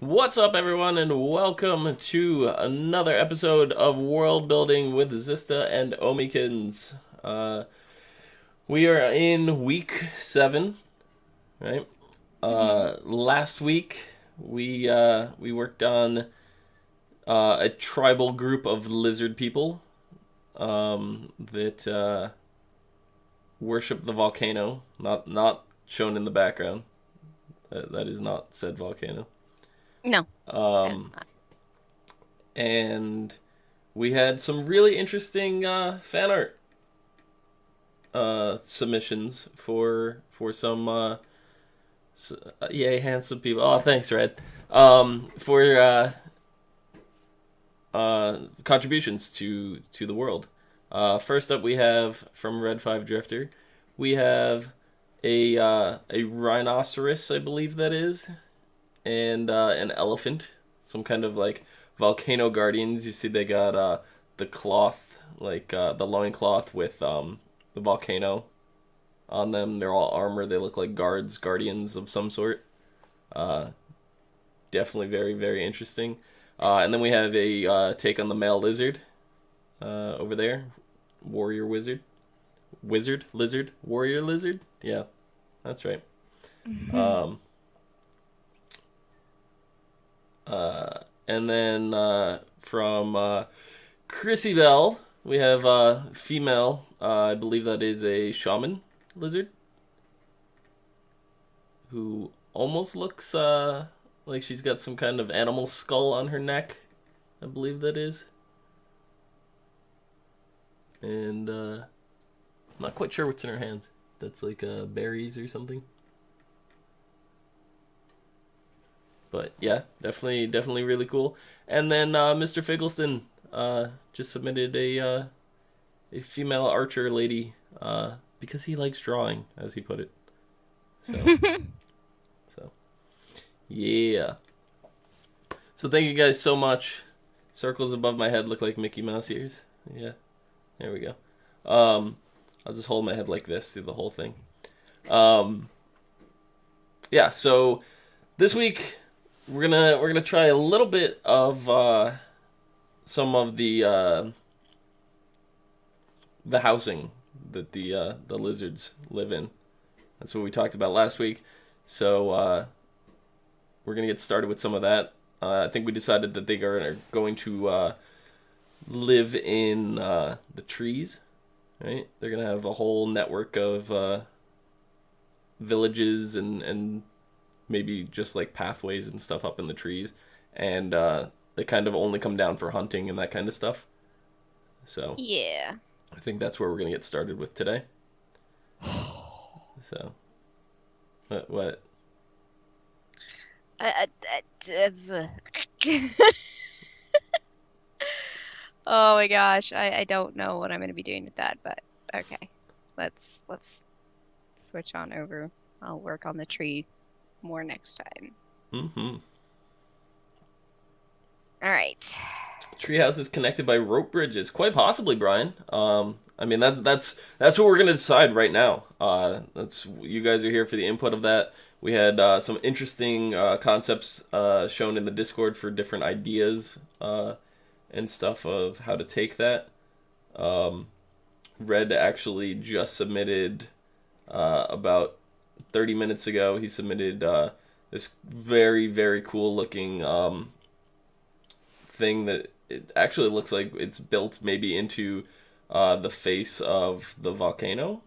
What's up, everyone, and welcome to another episode of World Building with Xizta and Omikins. We are in week 7, right? Last week we worked on a tribal group of lizard people that worship the volcano. Not shown in the background. That is not said volcano. No, it's Um, not. and we had some really interesting fan art submissions for some yay handsome people. Oh, thanks, Red. For contributions to the world. First up, we have from Red Five Drifter. We have a rhinoceros, I believe that is, and an elephant, some kind of like volcano guardians. You see, they got the cloth, like the loin cloth with the volcano on them. They're all armor. They look like guardians of some sort. Uh, Definitely very, very interesting. And then we have a take on the male lizard over there, warrior lizard, warrior lizard. Yeah, that's right. Mhm. Um, and then from Chrissy Bell, we have female. I believe that is a shaman lizard who almost looks like she's got some kind of animal skull on her neck. I believe that is. And I'm not quite sure what's in her hand. That's like berries or something. But yeah, definitely really cool. And then Mr. Figgleston just submitted a female archer lady because he likes drawing, as he put it. So so yeah. So thank you guys so much. Circles above my head look like Mickey Mouse ears. Yeah, there we go. Um, I'll just hold my head like this through the whole thing. Um, yeah. So this week we're gonna try a little bit of some of the housing that the lizards live in. That's what we talked about last week. So we're gonna get started with some of that. I think we decided that they are going to live in the trees. Right? They're gonna have a whole network of villages and maybe just like pathways and stuff up in the trees, and they kind of only come down for hunting and that kind of stuff. So Yeah. I think that's where we're gonna get started with today. So what? Oh my gosh, I don't know what I'm gonna be doing with that, but okay. Let's switch on over. I'll work on the tree more next time. Mm-hmm. All right. Treehouse is connected by rope bridges, quite possibly, Brian. I mean that's what we're gonna decide right now. That's you guys are here for the input of that. We had some interesting concepts shown in the Discord for different ideas and stuff of how to take that. Um, Red actually just submitted about 30 minutes ago. He submitted this very very cool looking thing that it actually looks like it's built maybe into the face of the volcano,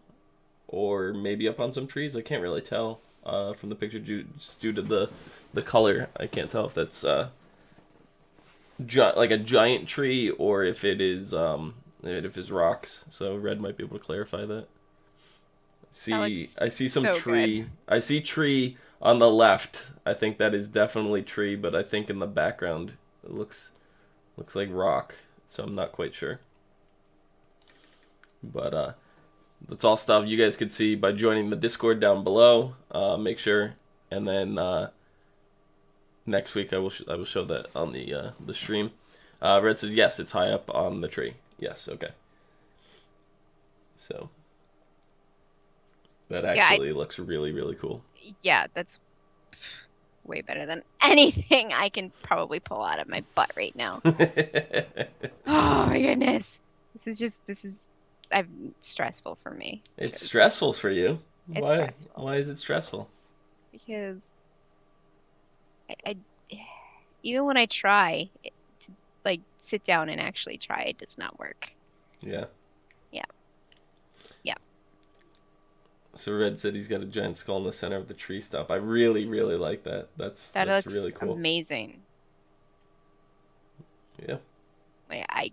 or maybe up on some trees. I can't really tell from the picture just due to the color. I can't tell if that's like a giant tree or if it's rocks. So Red might be able to clarify that. That See, looks I see some so good. tree. I see tree on the left. I think that is definitely tree, but I think in the background it looks like rock. So I'm not quite sure. But that's all stuff you guys could see by joining the Discord down below. Make sure, and then next week I will show that on the stream. Red says yes, it's high up on the tree. Yes, okay. So that Yeah, actually looks really really cool. yeah, that's way better than anything I can probably pull out of my butt right now. Oh my goodness. This is stressful for me. It's stressful for you. It's Why? stressful Why is it stressful? because I even when I try to like sit down and actually try, it does not work. Yeah. Yeah. Yeah. So Red said he's got a giant skull in the center of the tree stump. I really, really like that. That That's looks really cool. amazing. Yeah. Like I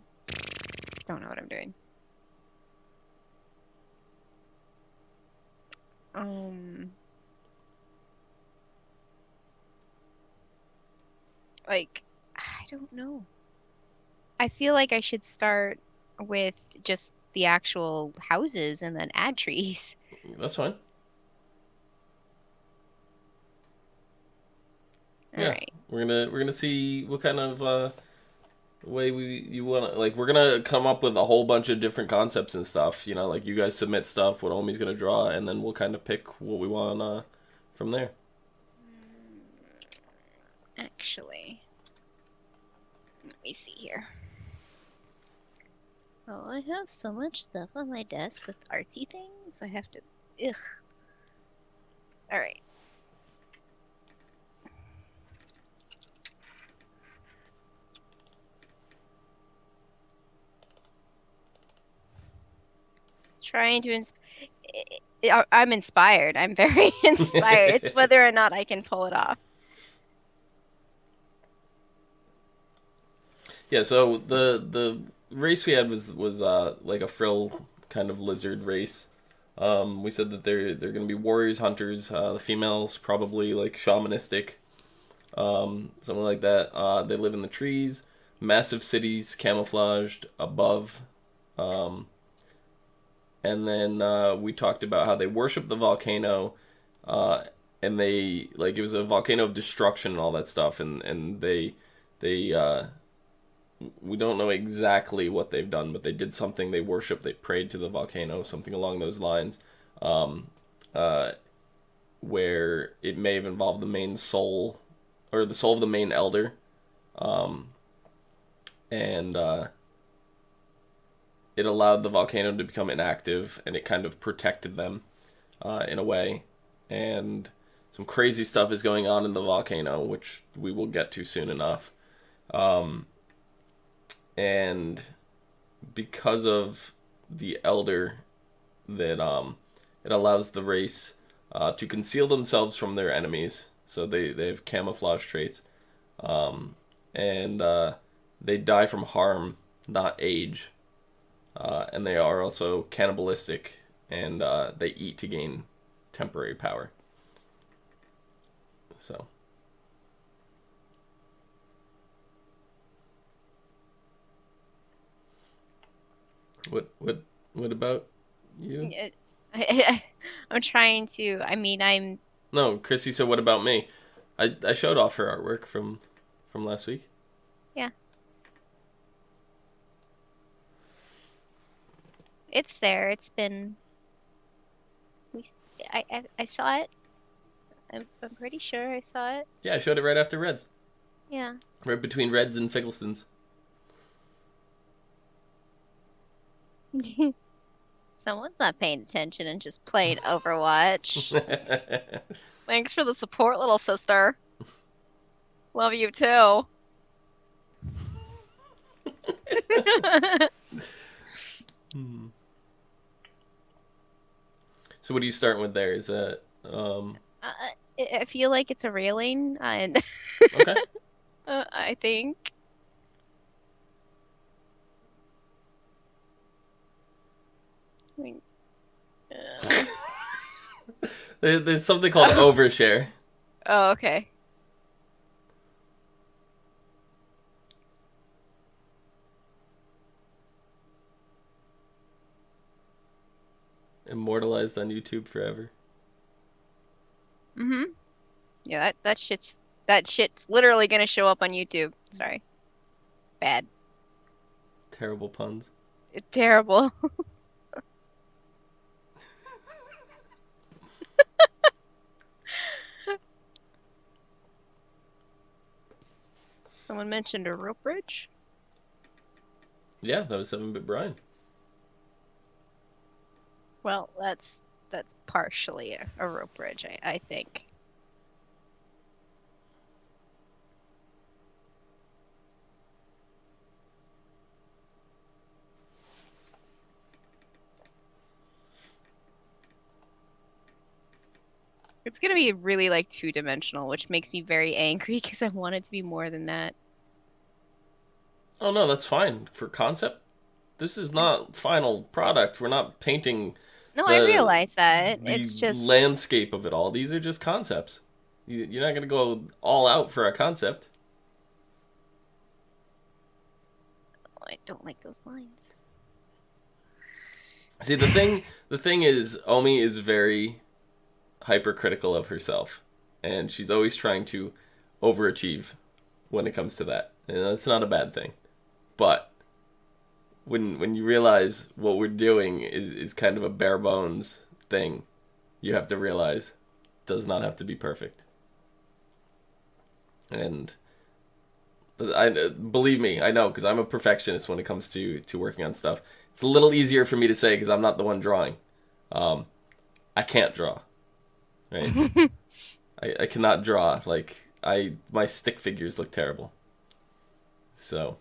don't know what I'm doing. Like I don't know. I feel like I should start with just the actual houses and then add trees. That's fine. All Yeah. right. We're gonna see what kind of way you want to, like, we're gonna come up with a whole bunch of different concepts and stuff, like you guys submit stuff, what Omi's gonna draw, and then we'll kind of pick what we want from there. Actually, let me see here. Oh, I have so much stuff on my desk with artsy things. I have to. Ugh. All right. Trying to I'm inspired. I'm very inspired. It's whether or not I can pull it off. Yeah, so the race we had was like a frill kind of lizard race. We said that they're gonna be warriors, hunters. The females probably like shamanistic, something like that. They live in the trees, massive cities, camouflaged above. Um, and then we talked about how they worship the volcano, and they like it was a volcano of destruction and all that stuff, and they we don't know exactly what they've done, but they did something. They worshiped, they prayed to the volcano, something along those lines, um, uh, where it may have involved the main soul, or the soul of the main elder, and it allowed the volcano to become inactive, and it kind of protected them in a way. And some crazy stuff is going on in the volcano, which we will get to soon enough. And because of the elder, that it allows the race to conceal themselves from their enemies. So they have camouflage traits, and they die from harm, not age. And they are also cannibalistic, and they eat to gain temporary power. So. What about you? I'm trying to. I mean, I'm. No, Chrissy said, "What about me?" I showed off her artwork from last week. Yeah. It's there. It's been. I saw it. I'm pretty sure I saw it. Yeah, I showed it right after Reds. Yeah. Right between Reds and Figglestons. Someone's not paying attention and just playing Overwatch. Thanks for the support, little sister. Love you too. So what are you starting with there? Is that I feel like it's a railing, and okay? I think. There's something called overshare. Oh, okay. Immortalized on YouTube forever. Mm-hmm. Yeah, that shit's literally gonna show up on YouTube. Sorry. Bad. Terrible puns. Terrible. someone mentioned a rope bridge. Yeah, that was 7-Bit Brian. Well, that's partially a rope bridge, I think. It's gonna be really like two-dimensional, which makes me very angry because I want it to be more than that. Oh no, that's fine for concept. This is not final product. We're not painting No, I the realize that. the It's just, landscape of it all. These are just concepts. You're not gonna go all out for a concept. I don't like those lines. See, the thing is, Omi is very hypercritical of herself, and she's always trying to overachieve when it comes to that, and that's not a bad thing. But when you realize what we're doing is kind of a bare bones thing, you have to realize it does not have to be perfect. And I believe me, I know because I'm a perfectionist when it comes to working on stuff. It's a little easier for me to say because I'm not the one drawing. Um, I can't draw, right? I cannot draw. Like my stick figures look terrible. So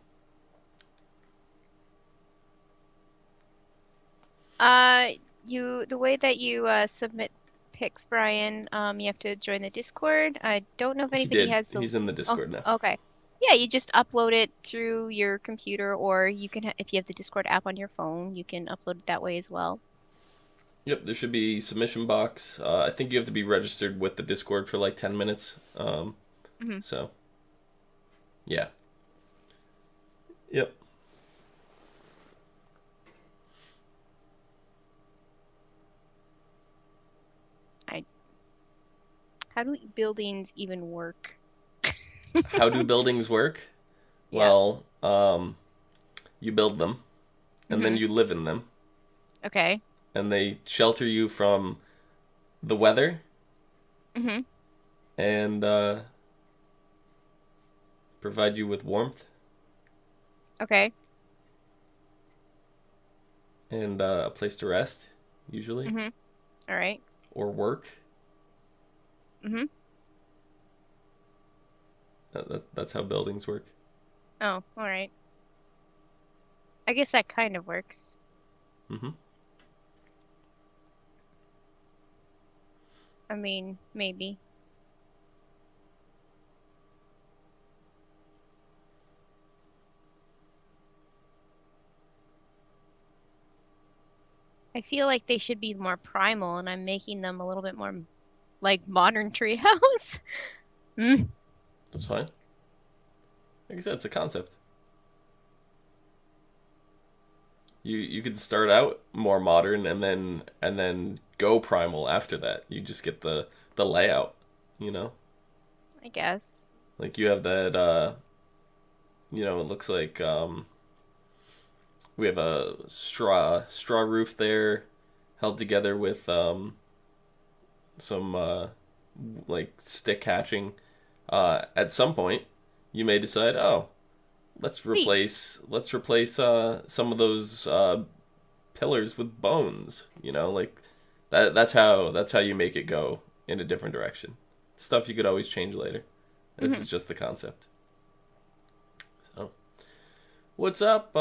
Uh, the way that you submit pics, Brian, you have to join the Discord. I don't know if he anybody did. has the. He's in the Oh, Discord now. okay. Yeah, you just upload it through your computer, or you can, if you have the Discord app on your phone, you can upload it that way as well. Yep, there should be submission box. I think you have to be registered with the Discord for like 10 minutes. Hmm. So, yeah. Yep. I, how do buildings even work? How do buildings work? Yeah. Well, you build them, and then Hmm. you live in them, Okay. and they shelter you from the weather Hmm. and provide you with warmth Okay. and a place to rest, usually, Hmm. All right. or work. Hmm. That's how buildings work. Oh, all right. I guess that kind of works. Mm-hmm. I mean, maybe. I feel like they should be more primal, and I'm making them a little bit more like modern treehouse. Mm. That's fine. Like I said, it's a concept. You could start out more modern and then go primal after that. You just get the layout, you know? I guess. Like you have that it looks like we have a straw roof there held together with some like stick hatching. At some point you may decide, "Oh, let's Wheat. replace some of those pillars with bones," like that's how you make it go in a different direction. Stuff you could always change later. This Hmm. is just the concept. So, what's up,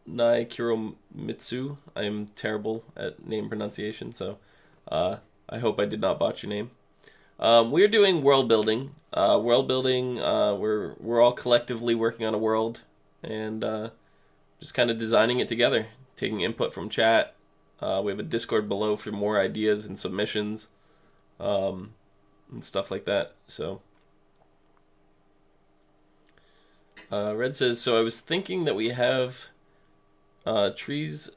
Nai Kiromitsu? I'm terrible at name pronunciation, so uh, I hope I did not botch your name. We're doing world building. We're all collectively working on a world and just kind of designing it together, taking input from chat. We have a Discord below for more ideas and submissions um, and stuff like that. So, Red says, so I was thinking that we have trees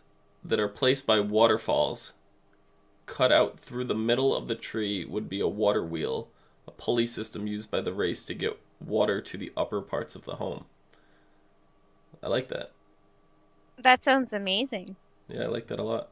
that are placed by waterfalls. Cut out through the middle of the tree would be a water wheel, a pulley system used by the race to get water to the upper parts of the home. I like that. That sounds amazing. Yeah, I like that a lot.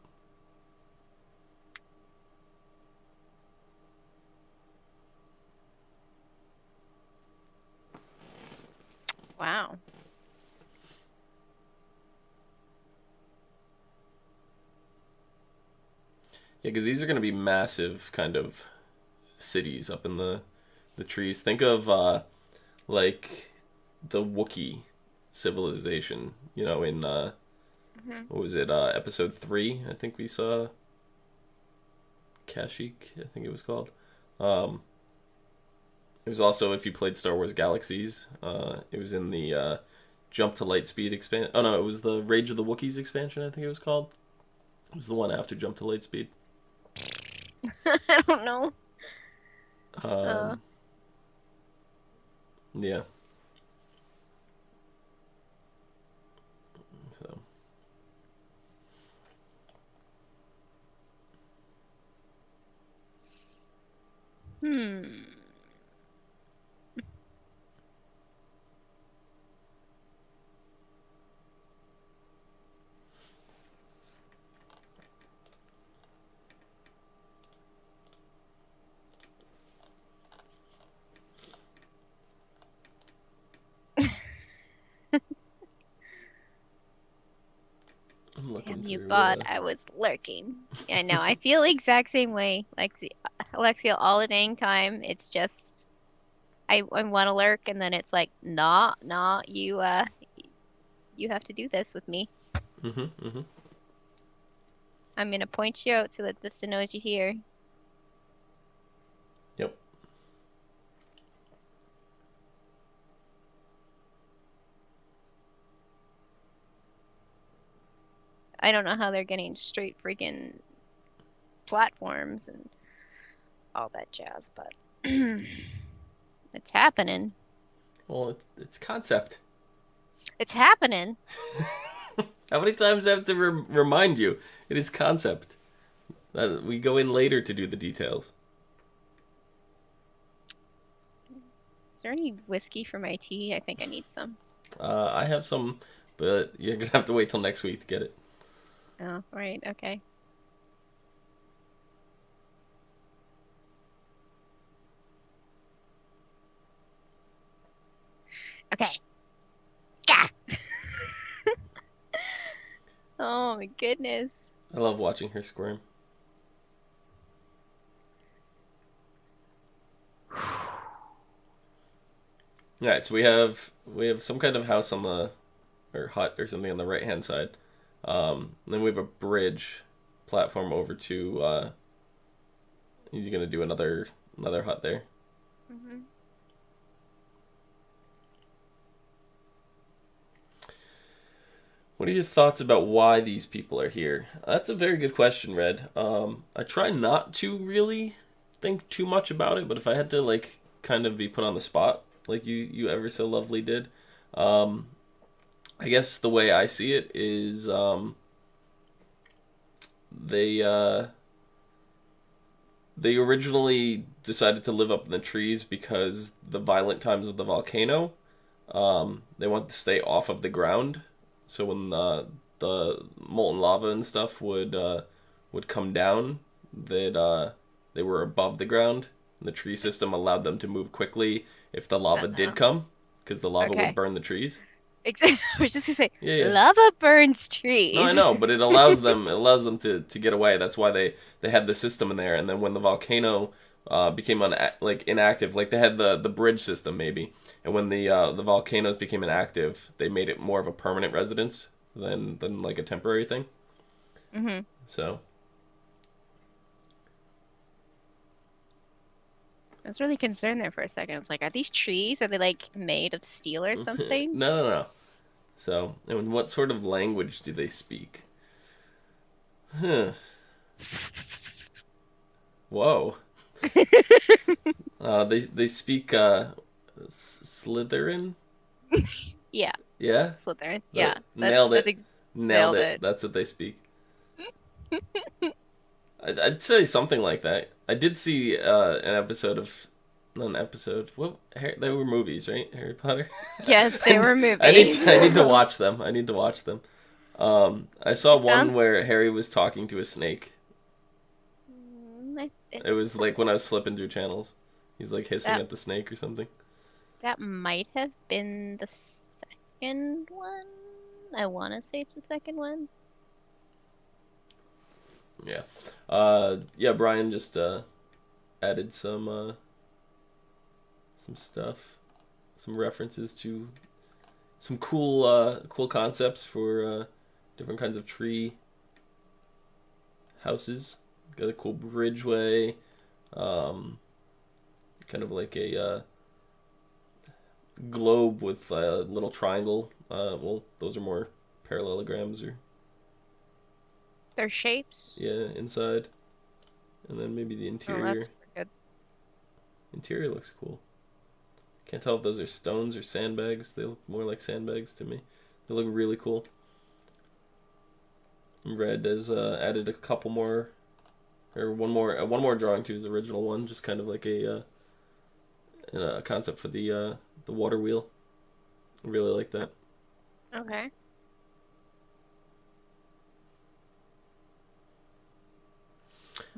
Yeah, because these are going to be massive kind of cities up in the trees. Think of like the Wookiee civilization. You know, in Hmm. what was it? Episode 3, I think we saw Kashyyyk. I think it was called. Um, it was also, if you played Star Wars Galaxies, it was in the Jump to Lightspeed expansion. Oh no, it was the Rage of the Wookiees expansion. I think it was called. It was the one after Jump to Lightspeed. I don't know. Uh, Um, yeah. So. hmm. I'm looking Damn, you through. thought I was lurking. I know. I feel the exact same way. Like Alexia, all the dang time. It's just I want to lurk, and then it's like, nah, nah, you have to do this with me. Mhm. Mhm. I'm gonna point you out so that Xizta knows you're here. Yep. I don't know how they're getting straight freaking platforms and all that jazz, but it's happening. Well, it's concept. It's happening. How many times do I have to remind you? It is concept. We go in later to do the details. Is there any whiskey for my tea? I think I need some. I have some, but you're gonna have to wait till next week to get it. Oh, right, okay. Okay. Gah! Oh my goodness. I love watching her squirm. All right, so we have some kind of house on the or hut or something on the right hand side. Then we have a bridge platform over to. You're gonna do another hut there. Hmm. What are your thoughts about why these people are here? That's a very good question, Red. I try not to really think too much about it, but if I had to like kind of be put on the spot, like you ever so lovely did, um, I guess the way I see it is they they originally decided to live up in the trees because the violent times of the volcano. They want to stay off of the ground, so when the molten lava and stuff would come down, that they were above the ground. And the tree system allowed them to move quickly if the lava did Uh-oh. come, because the lava would Okay. burn the trees. I was just gonna say, Yeah, yeah. lava burns No, I trees. know, but it allows them to get away. That's why they had the system in there. And then when the volcano became like inactive, like they had the bridge system maybe, and when the volcanoes became inactive, they made it more of a permanent residence than like a temporary thing. Hmm. So I was really concerned there for a second. It's like, are these trees? Are they like made of steel or no, something? no, no. So and what sort of language do they speak? Huh. Whoa. They speak Slytherin. Yeah, Yeah, Slytherin. that Yeah, that's nailed that's it. ex Nailed nailed it. it. That's what they speak. I'd say something like that. I did see an episode of, not an episode. What? They were movies, right? Harry Potter. Yes, they I, were I need movies. I need to watch them. I need to watch them. I saw It one sounds. where Harry was talking to a snake. I It think was like when I was flipping through channels. He's like hissing that at the snake or something. that might have been the second one. I want to say it's the second one. Yeah. Yeah, Brian just added some stuff, some references to some cool concepts for different kinds of tree houses. Got a cool bridgeway, um, kind of like a globe with a little triangle. Well, those are more parallelograms, or Their shapes. yeah, inside, and then maybe the Oh, interior. that's good. Interior looks cool. Can't tell if those are stones or sandbags. They look more like sandbags to me. They look really cool. Red has added a couple more, or one more drawing to his original one, just kind of like a concept for the water wheel. I really like that. Okay.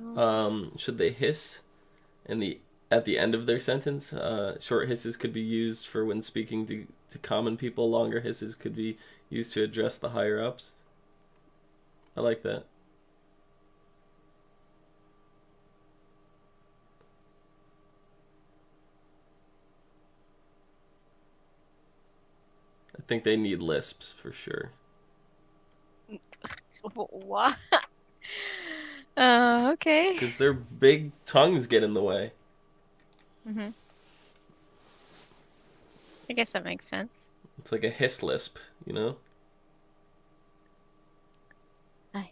Oh, Should they hiss in the at the end of their sentence? Short hisses could be used for when speaking to common people. Longer hisses could be used to address the higher ups. I like that. I think they need lisps for sure. what? Okay. Because their big tongues get in the way. hmm I guess that makes sense. It's like a hiss lisp, you know? A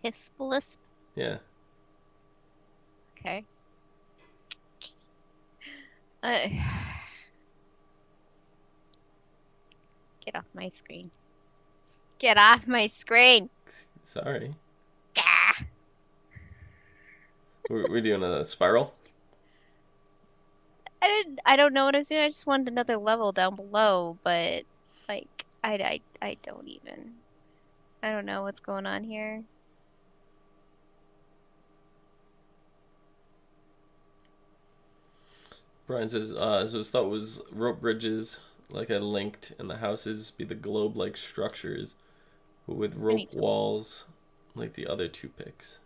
Hispalis. Yeah. Okay. Uh, get off my screen. Get off my screen. Sorry. Gah. We're doing a spiral? I don't know what I was doing. I just wanted another level down below, but like I don't even. I don't know what's going on here. Brian says, so his thought was rope bridges, like I linked, and the houses be the globe like structures, but with I need rope to. walls like the other two picks.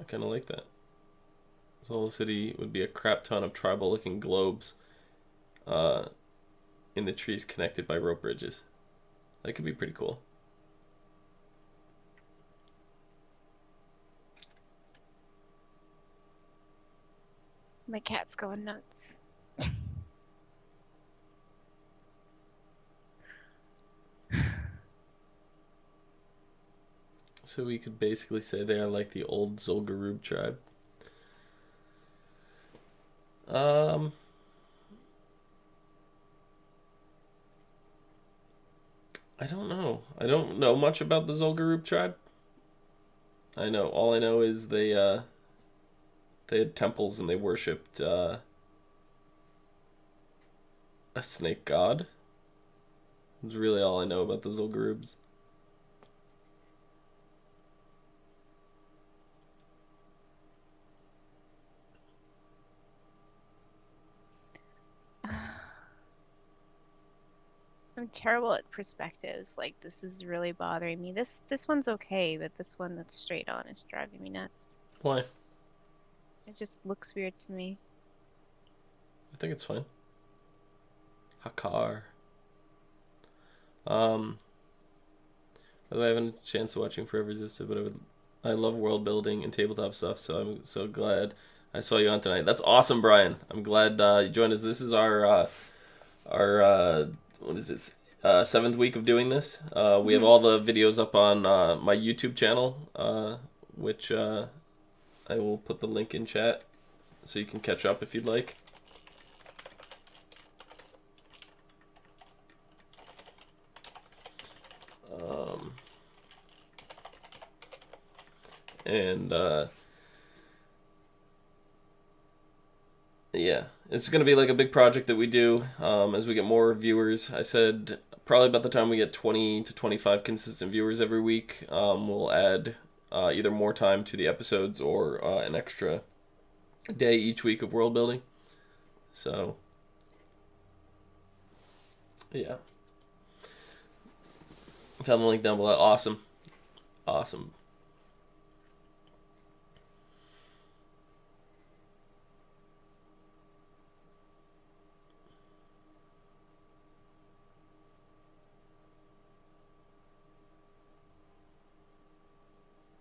I kind of like that. Soul City would be a crap ton of tribal looking globes uh, in the trees connected by rope bridges. That could be pretty cool. My cat's going nuts. So we could basically say they are like the old Zolgarub tribe. Um, I don't know. I don't know much about the Zolgarub tribe. All I know is they had temples and they worshipped a snake god. That's really all I know about the Zolgarubs. I'm terrible at perspectives. Like this is really bothering me. This one's okay, but this one that's straight on is driving me nuts. Why? It just looks weird to me. I think it's fine. Hakar. Um, by the way, I haven't had a chance to watching Forever Xizta, but I love world building and tabletop stuff, so I'm so glad I saw you on tonight. That's awesome, Brian. I'm glad you joined us. This is our what is it? Seventh week of doing this. We have Mhm. all the videos up on my YouTube channel, which I will put the link in chat so you can catch up if you'd like. Um, and yeah, it's gonna be like a big project that we do as we get more viewers. I said probably about the time we get 20 to 25 consistent viewers every week, we'll add either more time to the episodes or an extra day each week of world building. So yeah, found the link down below. Awesome. Awesome.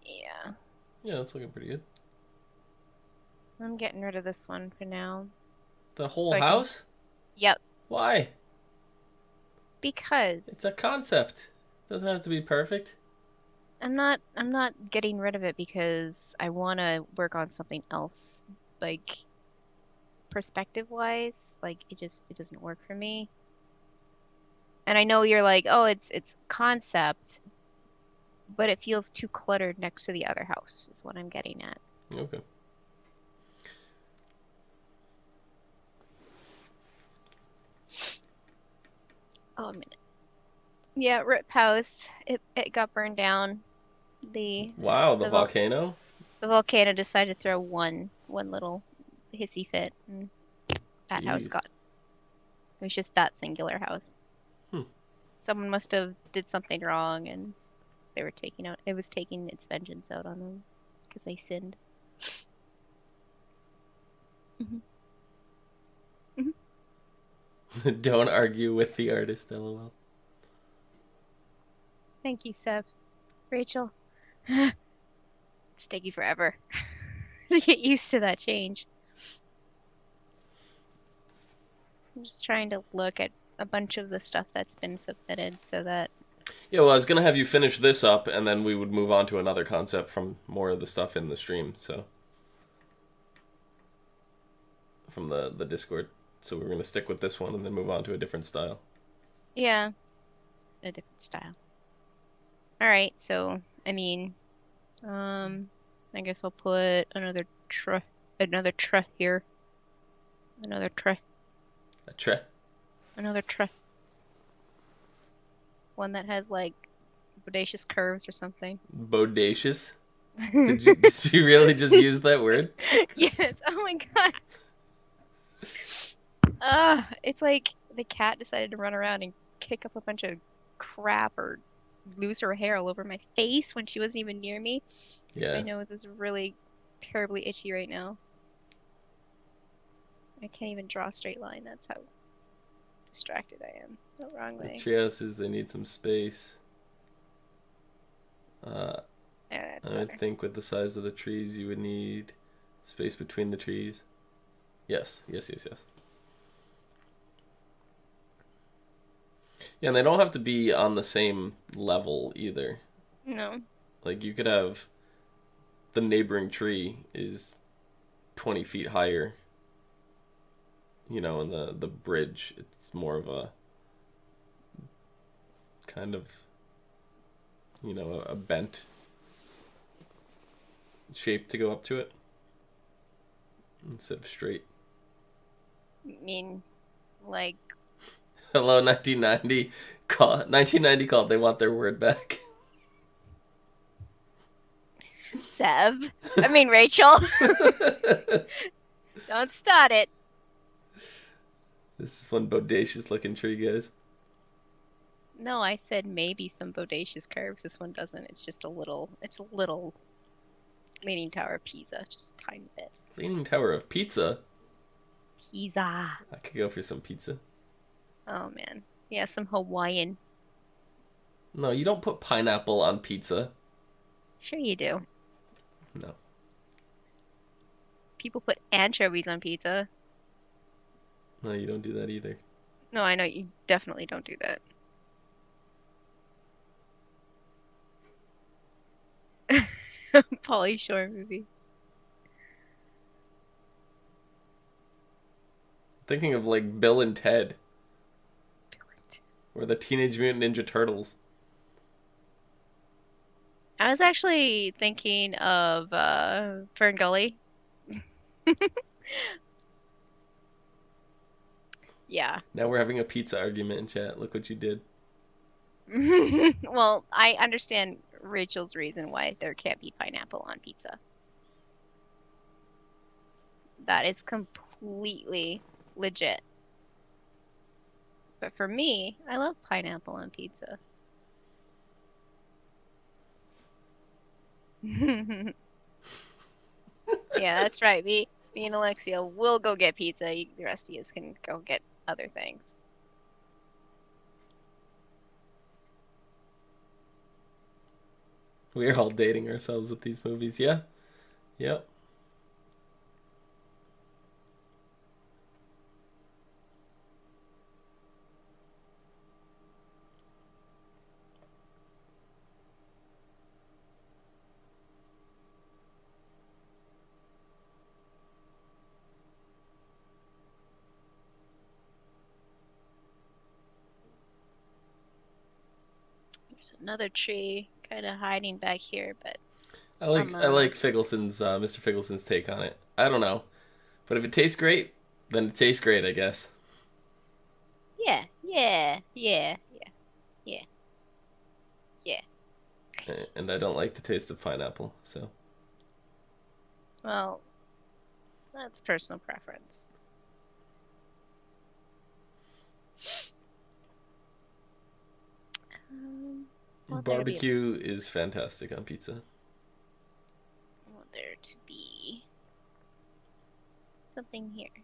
Yeah. Yeah, that's looking pretty good. I'm getting rid of this one for now. The So whole I can. house? Yep. Why? It's Because a concept. Doesn't have to be perfect. I'm not getting rid of it because I want to work on something else. Like perspective wise, like it doesn't work for me. And I know you're like, "Oh, it's concept, but it feels too cluttered next to the other house," is what I'm getting at. Okay. Oh, a minute. Yeah, Rip House. It got burned down. The Wow, the the vol volcano? the volcano decided to throw one little hissy fit, and that house Jeez. got. It was just that singular house. Hmm. Someone must have did something wrong, and they were taking out. It was taking its vengeance out on them because they sinned. Hmm. Hmm. Don't argue with the artist, lol. Thank you, Seb. Rachel. It's taking forever to get used to that change. I'm just trying to look at a bunch of the stuff that's been submitted so that. Yeah, well, I was gonna have you finish this up, and then we would move on to another concept from more of the stuff in the stream. So, from the Discord. So we're gonna stick with this one and then move on to a different style. Yeah, a different style. All right, so I mean, I guess I'll put another tre here, another tre, A tre another tre, one that has like bodacious curves or something. bodacious. Did you really just use that word? Yes. Oh my God. It's like the cat decided to run around and kick up a bunch of crap or lose her hair all over my face when she wasn't even near me. Because my Yeah. nose is really terribly itchy right now. I can't even draw a straight line. That's how distracted I am. The wrong The way. trio says they need some space. Uh, Yeah, that's I would better. think with the size of the trees, you would need space between the trees. Yes, yes, yes, yes. Yeah, and they don't have to be on the same level either. No. Like you could have the neighboring tree is 20 feet higher, and the bridge it's more of a kind of a bent shape to go up to it instead of straight. I mean, like, Hello 1990 called they want their word back. Sev. I mean, Rachel. Don't start it. This is one bodacious looking tree, guys. No, I said maybe some bodacious curves. This one doesn't. It's a little Leaning Tower of Pisa. Just a tiny bit. Leaning Tower of Pizza. Pisa. I could go for some pizza. Oh man. Yeah, some Hawaiian. No, you don't put pineapple on pizza. Sure you do. No. People put anchovies on pizza. No, you don't do that either. No, I know you definitely don't do that. Pauly Shore movie. Thinking of like Bill and Ted or the Teenage Mutant Ninja Turtles. I was actually thinking of Fern Gully. Yeah. Now we're having a pizza argument in chat. Look what you did. Well, I understand Rachel's reason why there can't be pineapple on pizza. That is completely legit. But for me, I love pineapple on pizza. Yeah, that's right. Me and Alexia will go get pizza. The rest of you can go get other things. We're all dating ourselves with these movies. Yeah. Yep. There's another tree kind of hiding back here, but I like Figgleson's Mr. Figgleson's take on it. I don't know, but if it tastes great, then it tastes great, I guess. yeah, yeah, yeah. And I don't like the taste of pineapple, so Well, that's personal preference. Um, want there to be barbecue is fantastic on pizza. want there to be something here.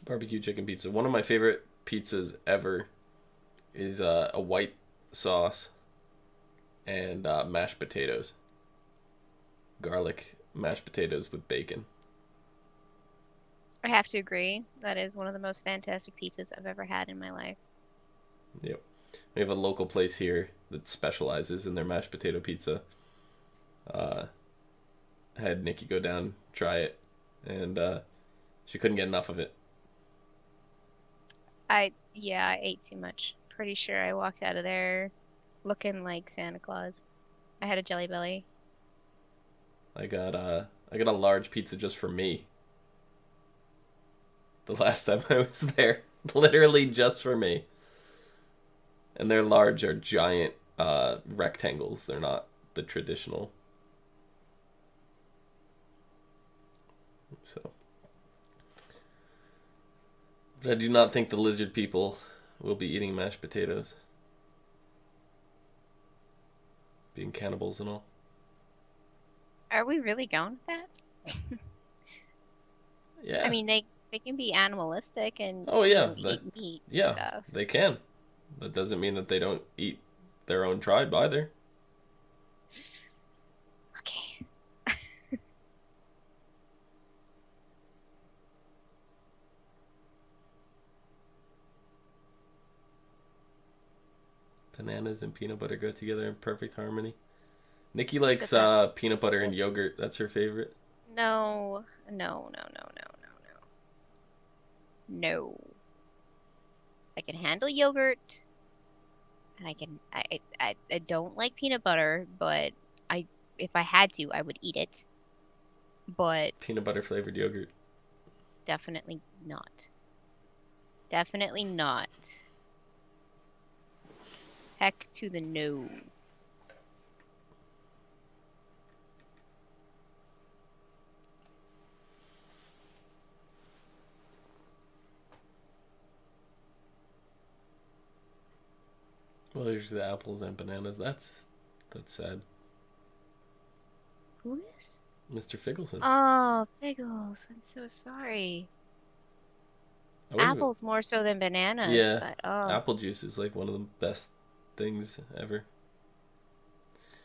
Barbecue chicken pizza. One of my favorite pizzas ever is a white sauce and mashed potatoes. Garlic mashed potatoes with bacon. I have to agree. That is one of the most fantastic pizzas I've ever had in my life. Yep. We have a local place here that specializes in their mashed potato pizza. Uh, had Nikki go down, try it, and she couldn't get enough of it. Yeah, I ate too much. Pretty sure I walked out of there looking like Santa Claus. I had a jelly belly. I got a large pizza just for me. The last time I was there, literally just for me. And their large are giant rectangles. They're not the traditional. So, but I do not think the lizard people will be eating mashed potatoes, being cannibals and all. Are we really going with that? I Yeah. mean, they can be animalistic and, Oh yeah. eat meat and Yeah, stuff. they can. That doesn't mean that they don't eat their own tribe either. Okay. Bananas and peanut butter go together in perfect harmony. Nikki likes Except that. peanut butter and yogurt. That's her favorite. No, no, no, no, no, no, no. No. I can handle yogurt, and I don't like peanut butter, but I if I had to, I would eat it. But Peanut butter flavored yogurt. definitely not. Definitely not. Heck to the no. Well, there's the apples and bananas. That's sad. Who is? Mr. Figgleson. Oh, Figgles. I'm so sorry. I wouldn't. Apples more so than bananas, Yeah, but oh, apple juice is like one of the best things ever.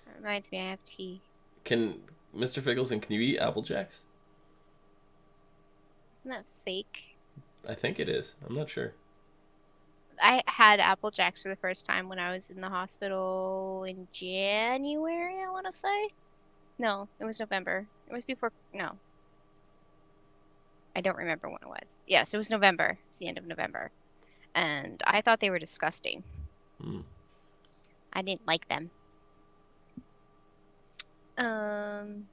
that reminds me I have tea. Can Mr. Figgleson? Can you eat apple jacks? Isn't that fake? I think it is. I'm not sure. I had Apple Jacks for the first time when I was in the hospital in January, I want to say. No, it was November. It was before, no. I don't remember when it was. Yes, it was November. It's the end of November. And I thought they were disgusting. Hmm. I didn't like them. Um,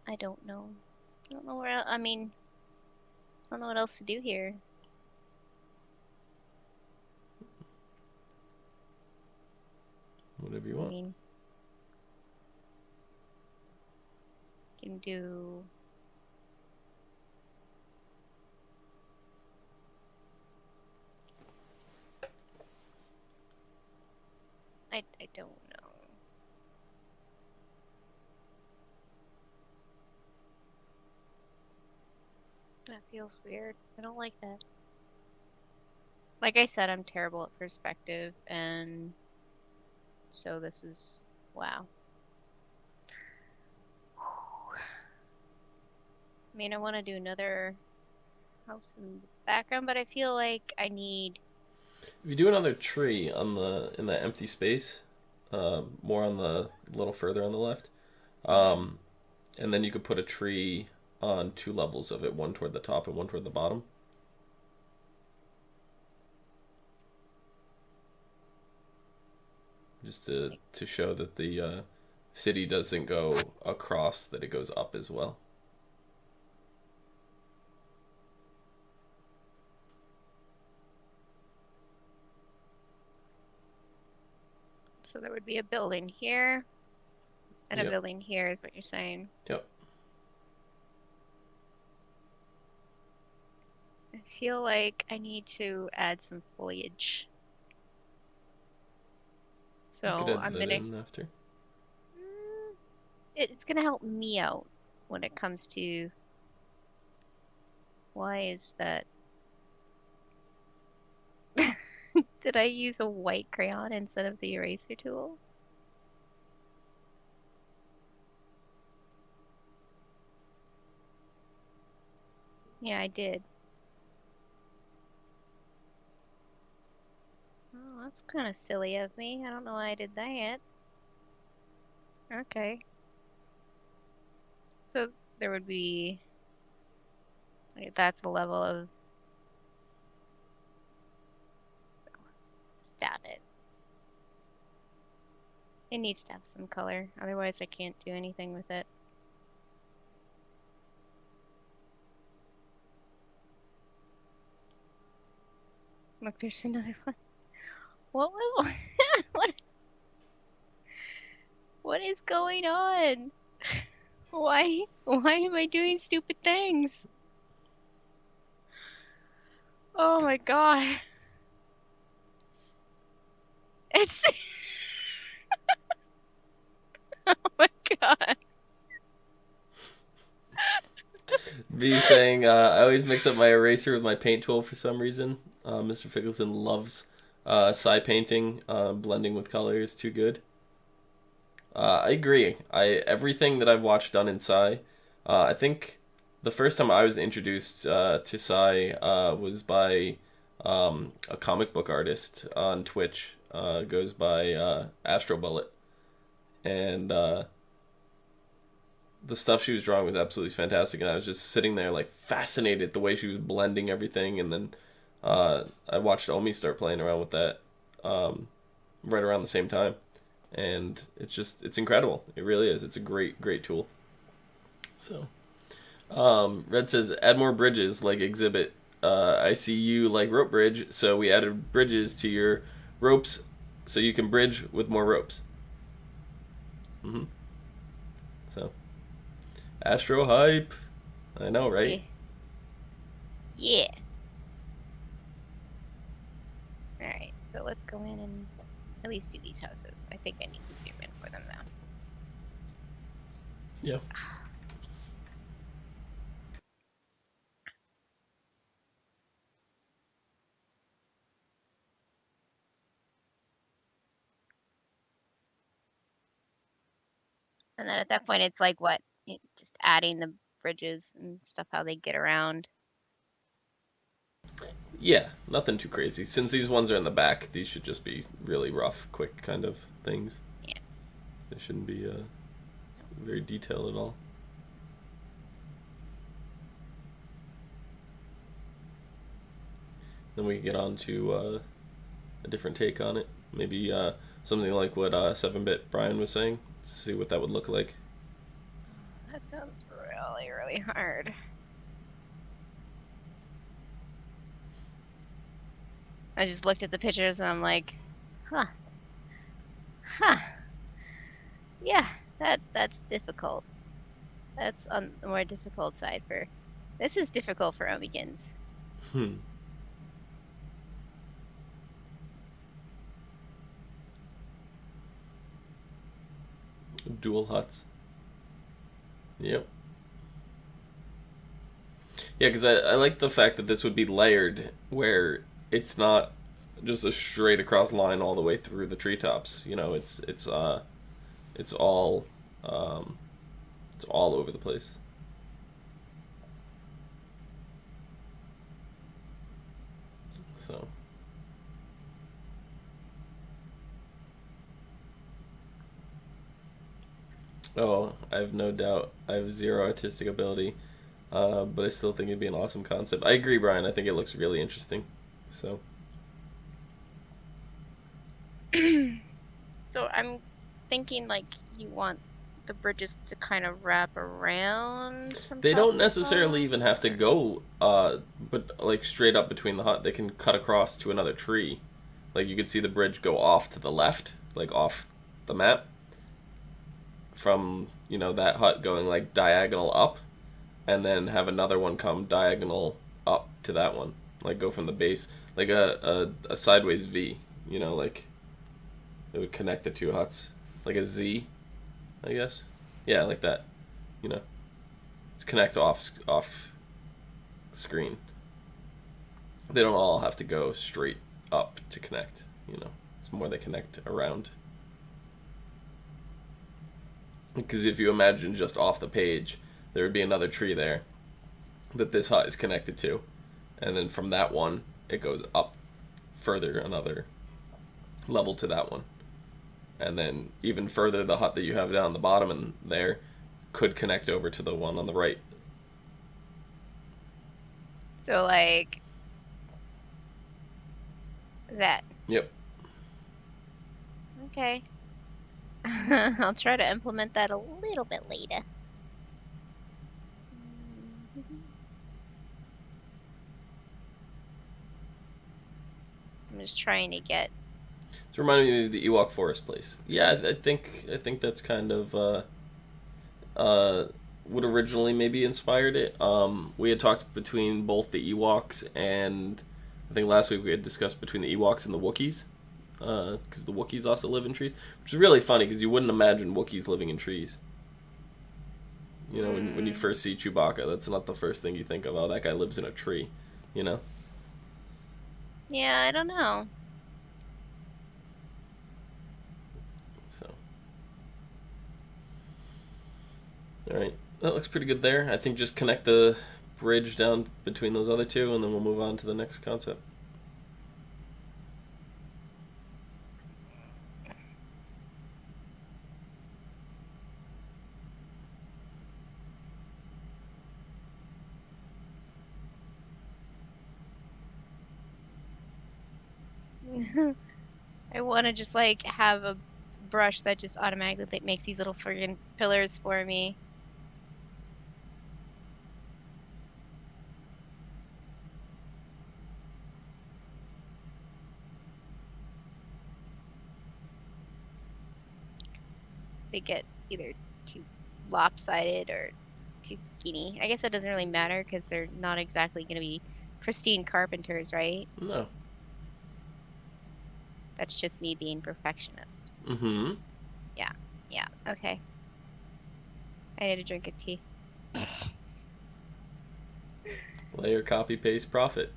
I don't know. I don't know where else, I mean, I don't know what else to do here. Whatever you I want. mean, can do. don't know. That feels weird. I don't like that. Like I said, I'm terrible at perspective, and so this is wow. I mean, I want to do another house in the background, but I feel like I need. If you do another tree on in that empty space, more on the a little further on the left, um, and then you could put a tree on two levels of it, one toward the top and one toward the bottom. Just to show that the city doesn't go across, that it goes up as well. So there would be a building here and a Yep. building here, is what you're saying. Yep. I feel like I need to add some foliage. You could So add I'm that gonna. in after. It's gonna help me out when it comes to. Why is that? Did I use a white crayon instead of the eraser tool? Yeah, I did. Oh, that's kind of silly of me. I don't know why I did that. Okay. So there would be. Like, that's the level of. Stab it. It needs to have some color, otherwise I can't do anything with it. Look, there's another one. What was what is going on? Why am I doing stupid things? Oh my god. It's oh my god. B saying, I always mix up my eraser with my paint tool for some reason. Mr. Fickleson loves side painting. Blending with color is too good. I agree. Everything that I've watched done in Psy, I think the first time I was introduced to Psy was by a comic book artist on Twitch. Goes by Astro Bullet, and the stuff she was drawing was absolutely fantastic. And I was just sitting there like fascinated the way she was blending everything. And then I watched Omi start playing around with that right around the same time, and it's incredible. It really is. It's a great tool. So Red says add more bridges like exhibit. I see you like rope bridge, so we added bridges to your ropes so you can bridge with more ropes. So Astro hype. I know, right? Yeah. Alright, so let's go in and at least do these houses. I think I need to zoom in for them though. Yeah. And then at that point, it's like what? Just adding the bridges and stuff, how they get around. Yeah, nothing too crazy. Since these ones are in the back, these should just be really rough, quick kind of things. Yeah. They shouldn't be very detailed at all. Then we can get on to a different take on it. Maybe something like what 7-Bit Brian was saying. See what that would look like. That sounds really hard. I just looked at the pictures and I'm like, huh. Yeah, that's difficult. That's on the more difficult side for. This is difficult for Omikins. Dual huts. Yep. Yeah, because I like the fact that this would be layered, where it's not just a straight across line all the way through the treetops. You know, it's all um, it's all over the place. So. Oh, I have no doubt. I have zero artistic ability, but I still think it'd be an awesome concept. I agree, Brian. I think it looks really interesting. So. So I'm thinking like you want the bridges to kind of wrap around from They top don't to necessarily bottom. even have to go, but like straight up between the hut. They can cut across to another tree. Like you could see the bridge go off to the left, like off the map, from that hut going like diagonal up, and then have another one come diagonal up to that one. Like go from the base, like a sideways V. Like it would connect the two huts, like a Z, I guess. Yeah, like that. You know, it's connect off screen. They don't all have to go straight up to connect. It's more they connect around. Because if you imagine just off the page, there would be another tree there that this hut is connected to, and then from that one it goes up further another level to that one, and then even further the hut that you have down the bottom and there could connect over to the one on the right. So like that. Yep. Okay. I'll try to implement that a little bit later. I'm just trying to get. It's reminding me of the Ewok Forest place. Yeah, I think that's kind of what originally maybe inspired it. We had talked between both the Ewoks and I think last week we had discussed between the Ewoks and the Wookiees, because the Wookiees also live in trees, which is really funny because you wouldn't imagine Wookiees living in trees. When you first see Chewbacca, that's not the first thing you think of. Oh, that guy lives in a tree. You know. Yeah, I don't know. So. All right, that looks pretty good there. I think just connect the bridge down between those other two, and then we'll move on to the next concept. I want to just like have a brush that just automatically like, makes these little friggin' pillars for me. They get either too lopsided or too skinny. I guess that doesn't really matter because they're not exactly going to be pristine carpenters, right? No. That's just me being perfectionist. Mm-hmm. Yeah, okay. I need a drink of tea. Layer, copy, paste, profit.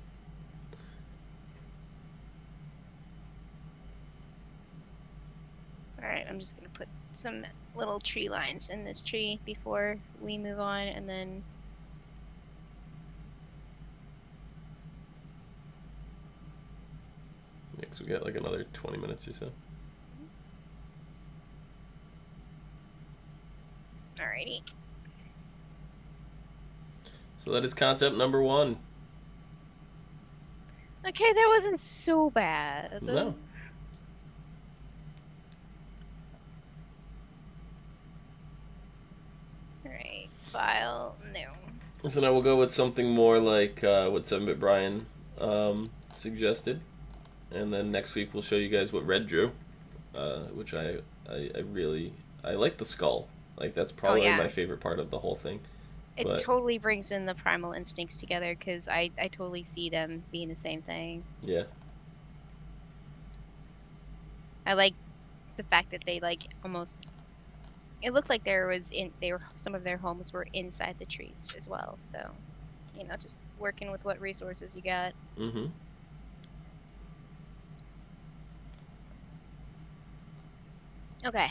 Alright, I'm just gonna put some little tree lines in this tree before we move on, and then Next, we got like another 20 minutes or so. alrighty. So that is concept number 1. Okay, that wasn't so bad. No. Alright, file, no. So now we'll go with something more like what 7-Bit Brian suggested. And then next week we'll show you guys what Red drew, which I really like the skull. Like that's probably my favorite part of the whole thing. It totally brings in the primal instincts together because I totally see them being the same thing. Yeah. I like the fact that they like almost it looked like there was some of their homes were inside the trees as well. So, just working with what resources you got. Mm-hmm. Okay.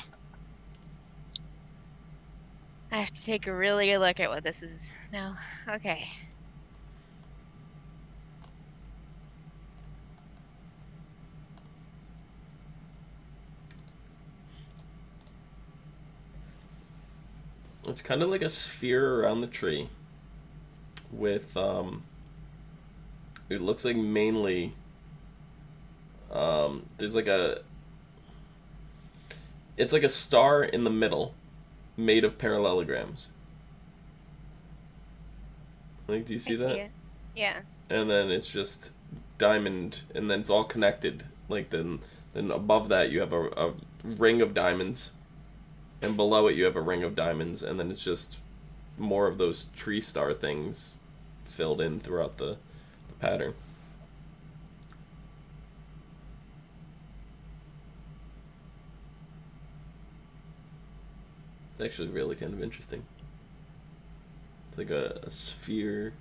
I have to take a really good look at what this is now. Okay. It's kind of like a sphere around the tree with it looks like mainly there's like a it's like a star in the middle made of parallelograms. Like, do you I see see that? it. Yeah. And then it's just diamond, and then it's all connected. Like, then above that you have a ring of diamonds, and below it you have a ring of diamonds, and then it's just more of those tree star things filled in throughout the pattern. It's actually really kind of interesting. It's like a sphere.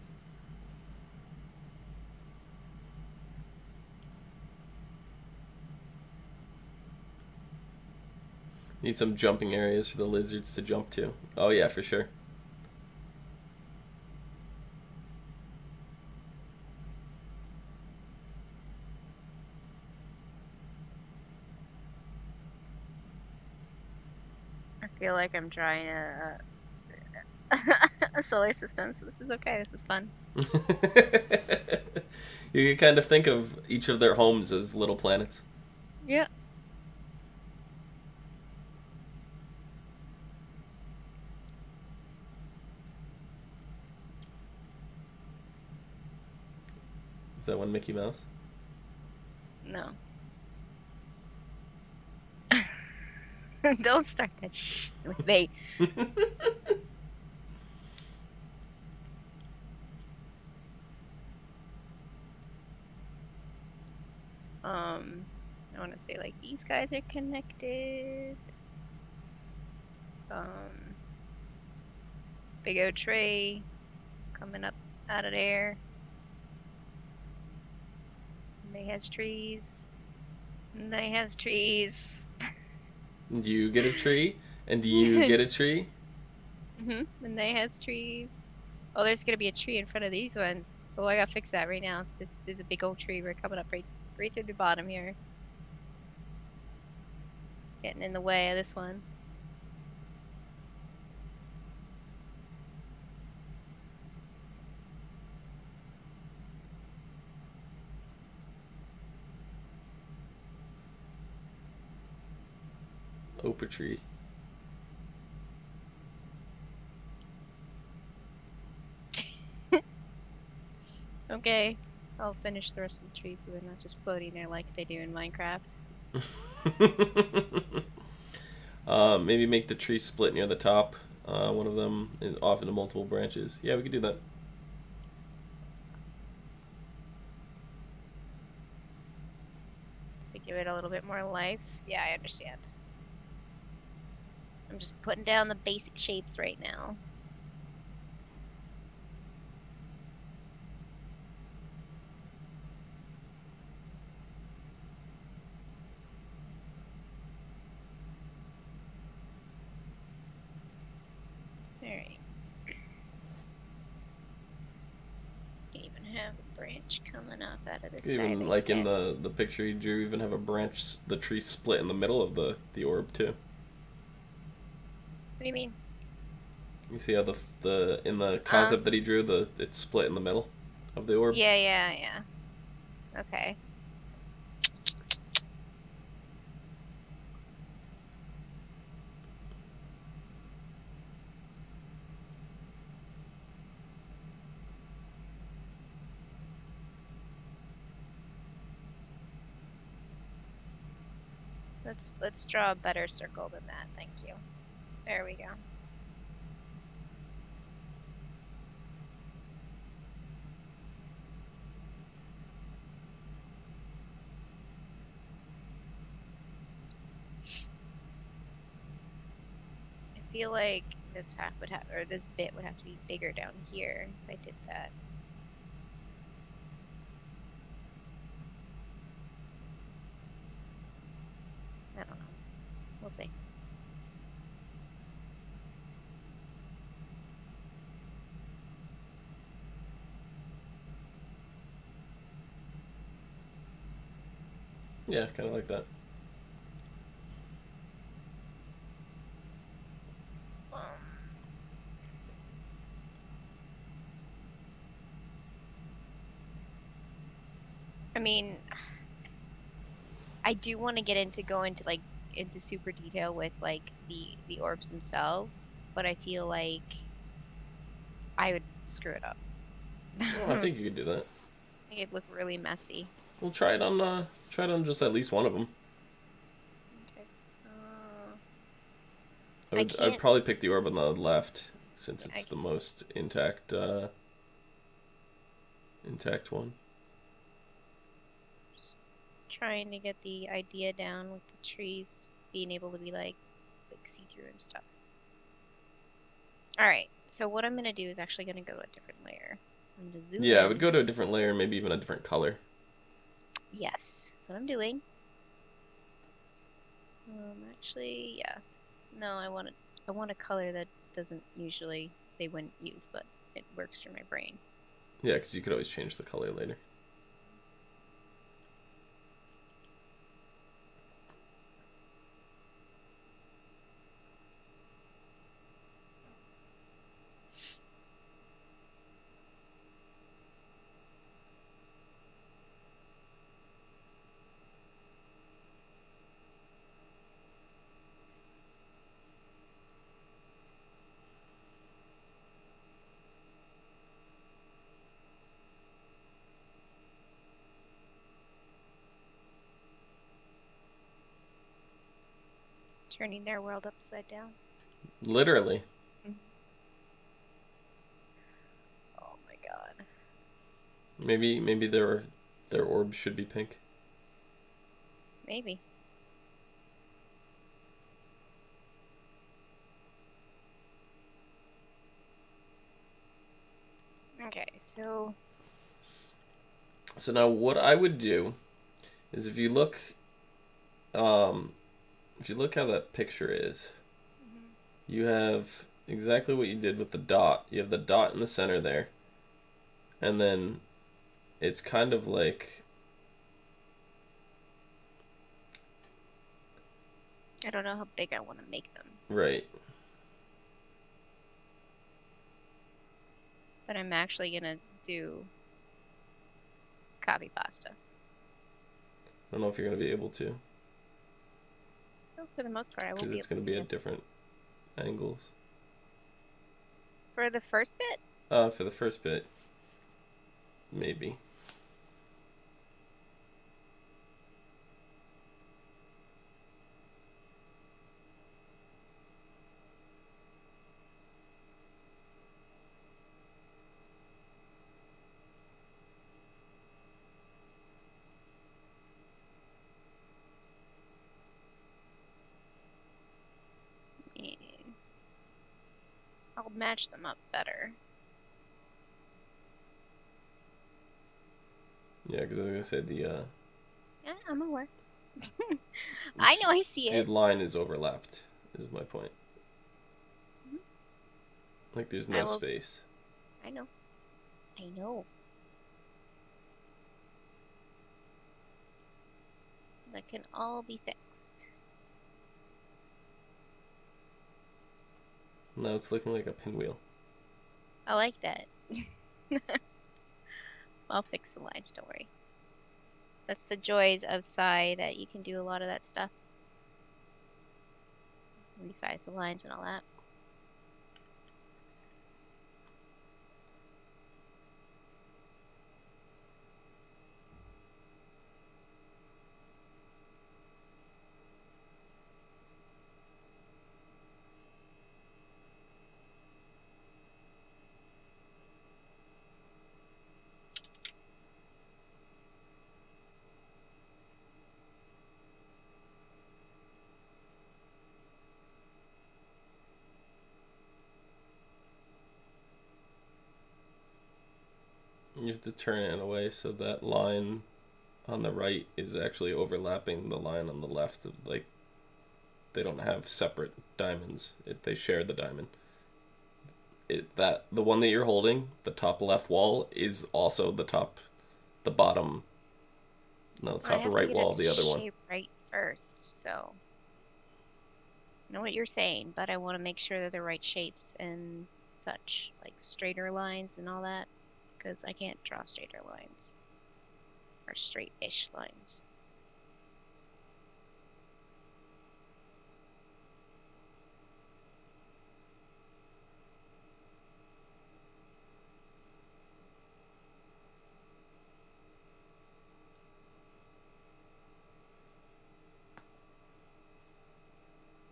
Need some jumping areas for the lizards to jump to. Oh yeah, for sure. I feel like I'm trying a solar system, so this is okay. This is fun. You can kind of think of each of their homes as little planets. Yeah. Is that one Mickey Mouse? No. Don't start that shit with me. I want to say like these guys are connected. Um, Big O tray coming up out of there. And they has trees. And they has trees. Do you get a tree? And do you get a tree? And they has trees. Oh, there's gonna be a tree in front of these ones. Oh, I gotta fix that right now. There's a big old tree. We're coming up right to the bottom here. Getting in the way of this one. Opa tree. Okay. I'll finish the rest of the trees so they're not just floating there like they do in Minecraft. Maybe make the tree split near the top. One of them is off into multiple branches. Yeah, we could do that. Just to give it a little bit more life. Yeah, I understand. I'm just putting down the basic shapes right now. Alright. Can even have a branch coming up out of this guy. Even like in the picture you drew, even have a branch, the tree split in the middle of the orb too. What do you mean? You see how the in the concept that he drew, it's split in the middle of the orb. Yeah. Okay. Let's draw a better circle than that. Thank you. There we go. feel like this half would have, or this bit would have to be bigger down here if I did that. I don't know. We'll see. Yeah, kind of like that. I mean, I do want to get into go into like into super detail with like the orbs themselves, but I feel like I would screw it up. Well, I think you could do that. It'd look really messy. We'll try it on just at least one of them. Okay. I I would I'd can't. probably pick the orb on the left since I, it's the most intact intact one. just trying to get the idea down with the trees being able to be like see through and stuff. All right. So what I'm gonna do is actually gonna go to a different layer. I'm gonna zoom Yeah, I in. would go to a different layer, maybe even a different color. Yes, that's what I'm doing. Actually, yeah. No, I want a color that doesn't usually they wouldn't use, but it works for my brain. Yeah, because you could always change the color later. Turning their world upside down. Literally. Oh my god. Maybe their orbs should be pink. Maybe. Okay, so So now what I would do is um if you look how that picture is, you have exactly what you did with the dot. You have the dot in the center there. And then it's kind of like I don't know how big I want to make them, right. but I'm actually gonna do copy pasta. I don't know if you're going to be able to Oh, for the most part, I will because be it's able going to to, be at yes. different angles. For the first bit? For the first bit, maybe. Yeah. I'll match them up better. Yeah, because I was going to say the Yeah, I'm aware. I know I see the it. line is overlapped, is my point. Mhm. Like there's I no will. space. I know. I know. That can all be fixed. Now it's looking like a pinwheel. I like that. I'll fix the lines, don't worry. That's the joys of Psy, that you can do a lot of that stuff. Resize the lines and all that. You have to turn it in a way so that line on the right is actually overlapping the line on the left. Like, they don't have separate diamonds. They share the diamond. The one that you're holding, the top left wall, is also the bottom, no, I top have to right get it wall of to the other one. shape right first, so I know what you're saying, but I want to make sure that they're right shapes and such, like straighter lines and all that, because I can't draw straighter lines or straight-ish lines.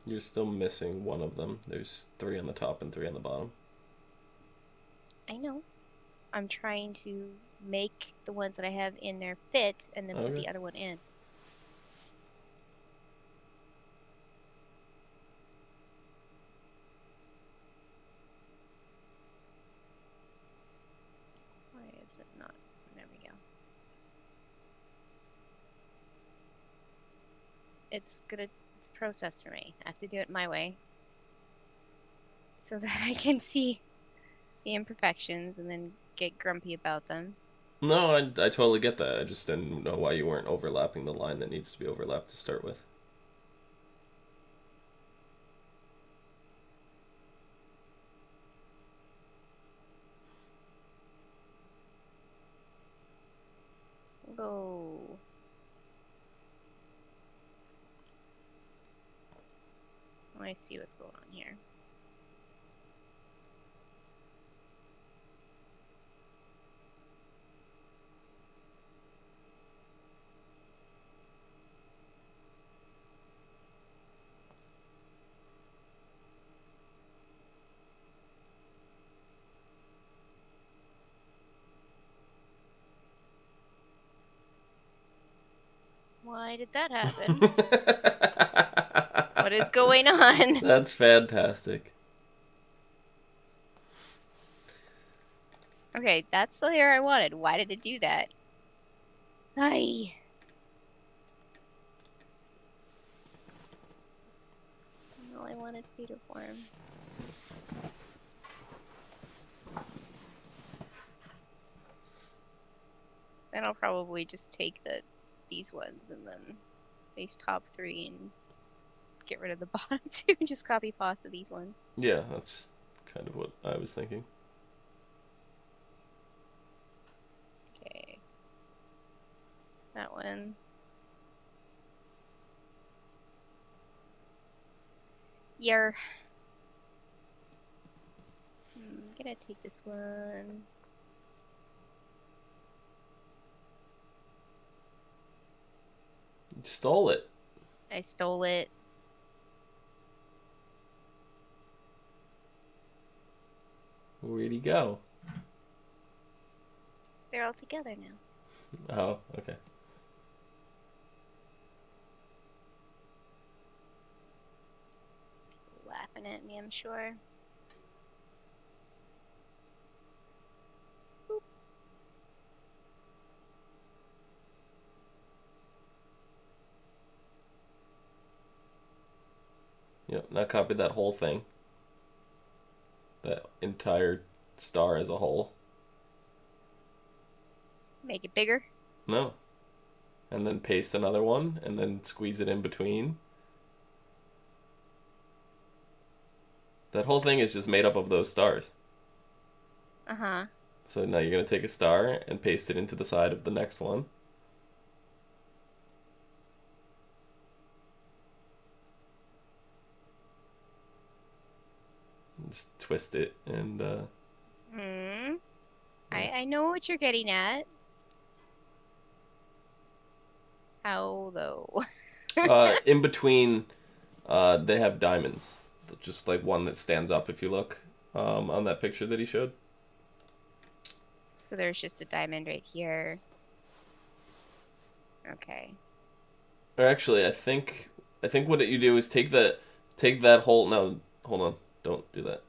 You're still missing one of them. There's 3 on the top and 3 on the bottom. I know. I'm trying to make the ones that I have in there fit and then put the other one in. Why is it not? There we go. It's process for me. I have to do it my way so that I can see the imperfections and then get grumpy about them. No, I totally get that. I just didn't know why you weren't overlapping the line that needs to be overlapped to start with. Go. I see what's going on here. Why did that happen? What is going on? That's fantastic. Okay, that's the layer I wanted. Why did it do that? Ay. All I wanted feet to form. Then I'll probably just take these ones and then these top 3 and get rid of the bottom 2 and just copy pasta these ones. Yeah, that's kind of what I was thinking. Okay. That one. Yer. I'm gonna take this one. You stole it. I stole it. Where'd he go? They're all together now. Oh, okay. Laughing at me, I'm sure. Yep, now copy that whole thing. That entire star as a whole. Make it bigger? No. And then paste another one, and then squeeze it in between. That whole thing is just made up of those stars. Uh-huh. So now you're going to take a star and paste it into the side of the next one. Just twist it and Hmm. I know what you're getting at. How though? in between they have diamonds. Just like one that stands up if you look on that picture that he showed. So there's just a diamond right here. Okay. Or actually, I think what you do is take that whole, no, hold on. Don't do that.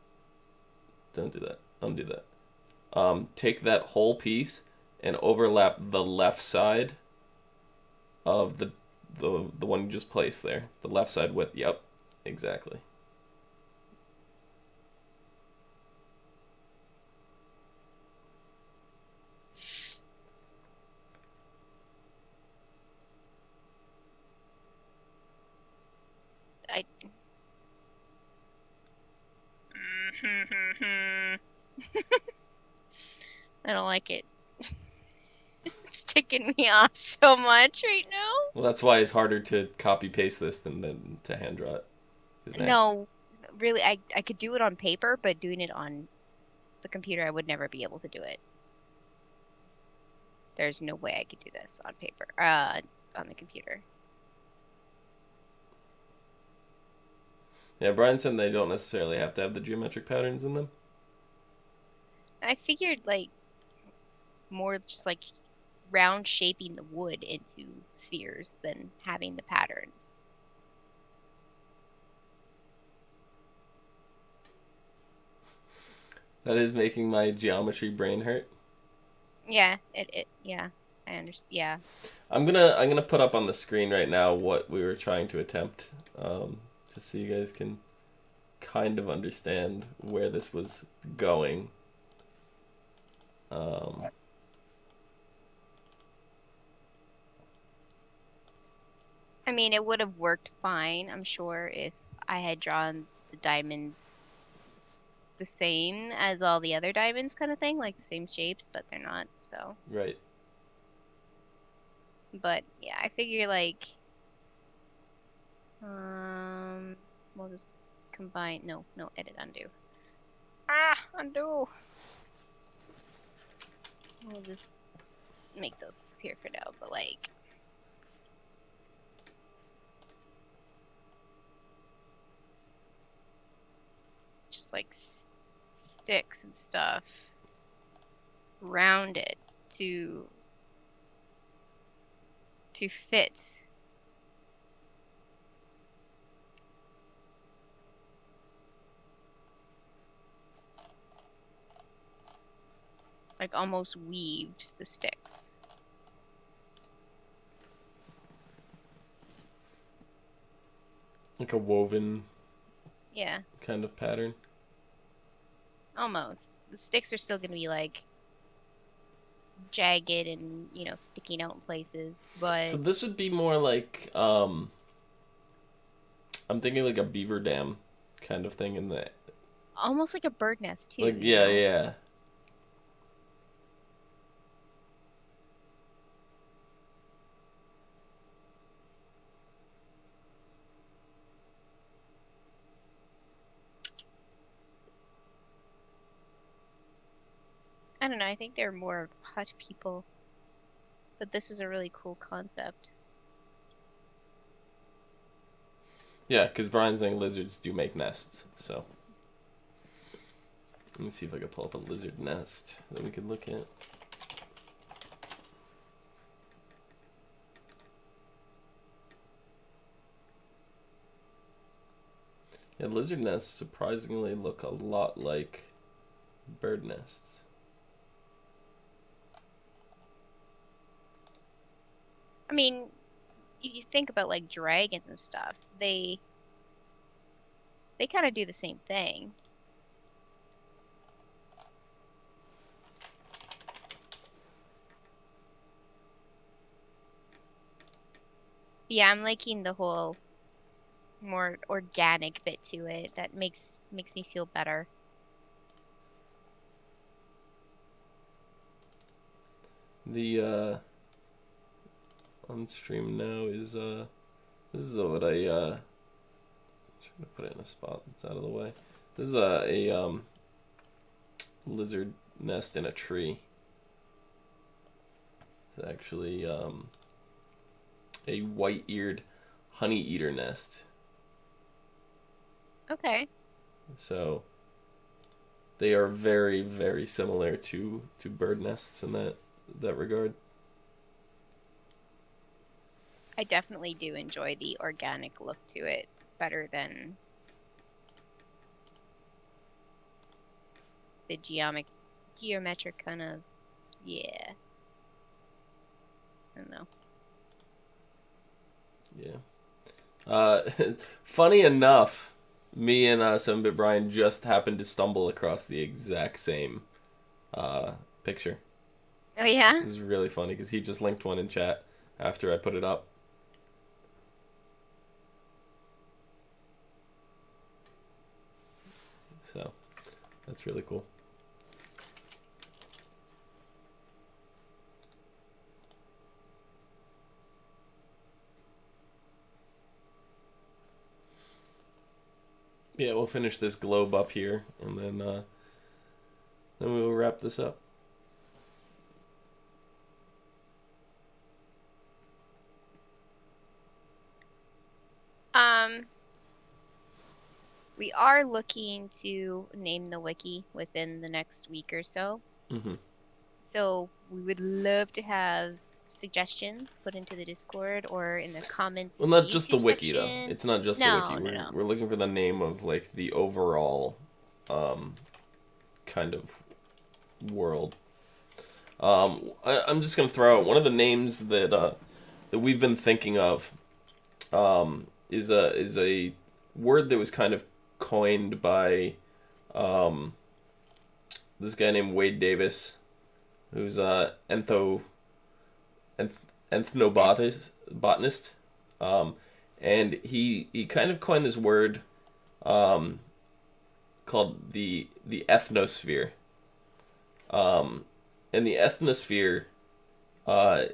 Don't do that. Undo that. Take that whole piece and overlap the left side of the one you just placed there. The left side width. Yep, exactly. I. I don't like it. It's ticking me off so much right now. Well, that's why it's harder to copy paste this than to hand draw it. No, really, I could do it on paper, but doing it on the computer, I would never be able to do it. There's no way I could do this on paper, on the computer. Yeah, Brian said they don't necessarily have to have the geometric patterns in them. I figured like more just like round shaping the wood into spheres than having the patterns. That is making my geometry brain hurt. Yeah, yeah, I understand. Yeah. I'm gonna put up on the screen right now what we were trying to attempt, just so you guys can kind of understand where this was going. I mean, it would have worked fine, I'm sure, if I had drawn the diamonds the same as all the other diamonds kind of thing, like the same shapes, but they're not, so. Right. But yeah, I figure like we'll just combine no, edit undo. Undo. We'll just make those disappear for now, but like just like sticks and stuff rounded to fit. Like almost weaved the sticks. Like a woven Yeah. kind of pattern. Almost. The sticks are still gonna be like jagged and, you know, sticking out in places, but So this would be more like I'm thinking like a beaver dam kind of thing in the almost like a bird nest too. like You know? yeah. I don't know, I think they're more of hut people. But this is a really cool concept. Yeah, because Brian's saying lizards do make nests, so. Let me see if I can pull up a lizard nest that we could look at. Yeah, lizard nests surprisingly look a lot like bird nests. I mean, you think about like dragons and stuff, they kind of do the same thing. Yeah, I'm liking the whole more organic bit to it. That makes me feel better. The on stream now is this is what I trying to put it in a spot that's out of the way. This is a lizard nest in a tree. It's actually a white-eared honey eater nest. Okay. So they are very, very similar to bird nests in that regard. I definitely do enjoy the organic look to it better than the geometric kind of, yeah. Yeah. Funny enough, me and 7-Bit Brian just happened to stumble across the exact same picture. Oh yeah? It was really funny because he just linked one in chat after I put it up. So that's really cool. Yeah, we'll finish this globe up here, and then we will wrap this up. Um, we are looking to name the wiki within the next week or so. Mm-hmm. So we would love to have suggestions put into the Discord or in the comments Well, in the not just the YouTube wiki though. section. It's not just the wiki. No, no, We're no. we're looking for the name of like the overall, kind of world. I'm just gonna throw out one of the names that we've been thinking of. Is a word that was kind of coined by this guy named Wade Davis, who's enth- ethnobotanist, and he kind of coined this word called the ethnosphere. And the ethnosphere uh,